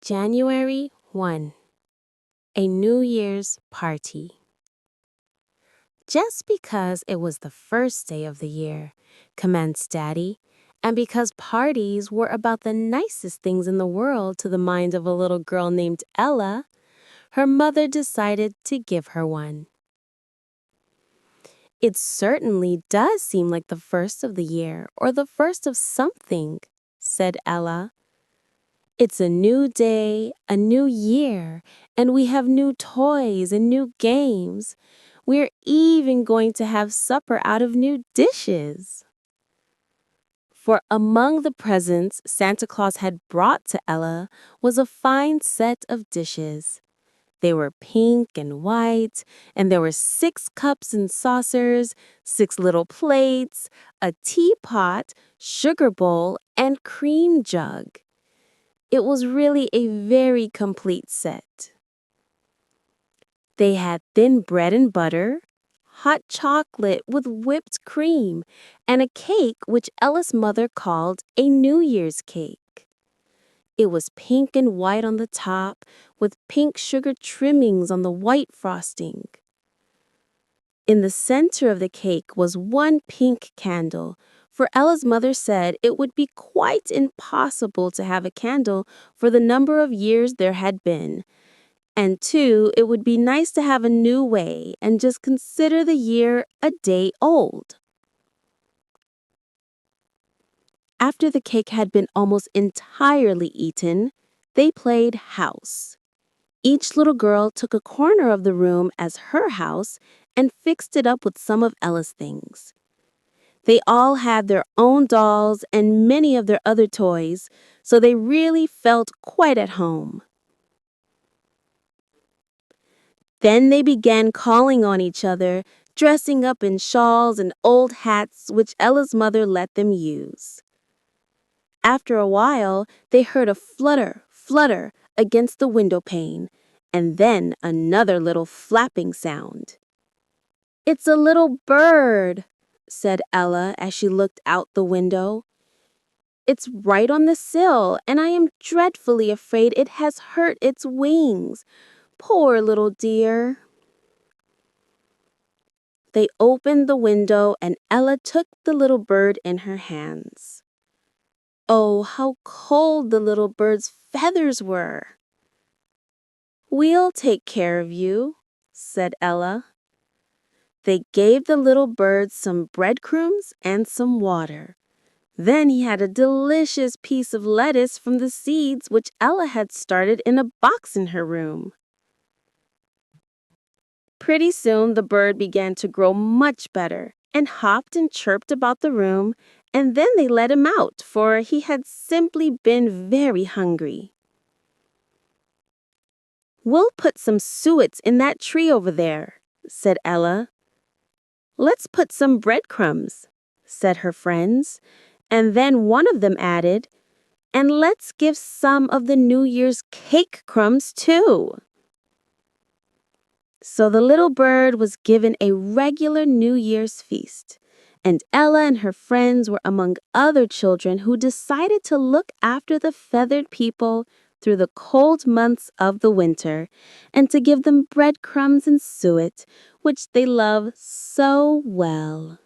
January 1. A New Year's Party. Just because it was the first day of the year, commenced Daddy, and because parties were about the nicest things in the world to the mind of a little girl named Ella, her mother decided to give her one. It certainly does seem like the first of the year or the first of something, said Ella. It's a new day, a new year, and we have new toys and new games. We're even going to have supper out of new dishes. For among the presents Santa Claus had brought to Ella was a fine set of dishes. They were pink and white, and there were 6 cups and saucers, 6 little plates, a teapot, sugar bowl, and cream jug. It was really a very complete set. They had thin bread and butter, hot chocolate with whipped cream, and a cake which Ella's mother called a New Year's cake. It was pink and white on the top, with pink sugar trimmings on the white frosting. In the center of the cake was one pink candle, for Ella's mother said it would be quite impossible to have a candle for the number of years there had been. And 2, it would be nice to have a new way and just consider the year a day old. After the cake had been almost entirely eaten, they played house. Each little girl took a corner of the room as her house and fixed it up with some of Ella's things. They all had their own dolls and many of their other toys, so they really felt quite at home. Then they began calling on each other, dressing up in shawls and old hats which Ella's mother let them use. After a while, they heard a flutter, flutter against the window pane, and then another little flapping sound. "It's a little bird," said Ella as she looked out the window. "It's right on the sill, and I am dreadfully afraid it has hurt its wings. Poor little dear." They opened the window, and Ella took the little bird in her hands. Oh, how cold the little bird's feathers were! "We'll take care of you," said Ella. They gave the little bird some breadcrumbs and some water. Then he had a delicious piece of lettuce from the seeds which Ella had started in a box in her room. Pretty soon the bird began to grow much better and hopped and chirped about the room, and then they let him out, for he had simply been very hungry. "We'll put some suets in that tree over there," said Ella. "Let's put some breadcrumbs," said her friends, and then one of them added, "And let's give some of the New Year's cake crumbs too." So the little bird was given a regular New Year's feast, and Ella and her friends were among other children who decided to look after the feathered people through the cold months of the winter, and to give them breadcrumbs and suet, which they love so well.